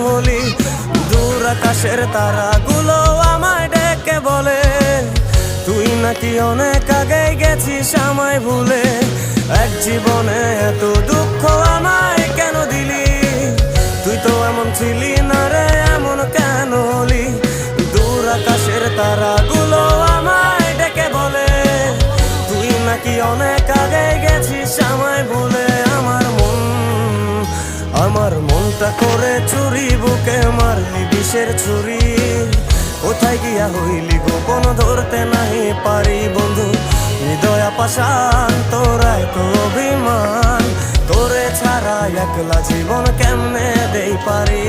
হলি? দূর আকাশের তারাগুলো আমায় ডেকে বলে তুই নাকি অনেক আগে গেছিস আমায় ভুলে। এক জীবনে এত দুঃখ আমায় কেন দিলি? তুই তো এমন ছিলি না রে, এমন কেন হলি? দূর আকাশের তারাগুলো আমায় ডেকে বলে তুই নাকি অনেক আগে গেছিস আমায় ভুলে। আমার মনটা করে চুরি, বুকে মারলি বিষের ছুরি। কোথায় গিয়া হইলি গোপন ধরতে নাহি পারি বন্ধু। হৃদয় পাষাণ তোরাই তো অভিমান, তোরে ছাড়া একলা জীবন কেমনে দেই পারি।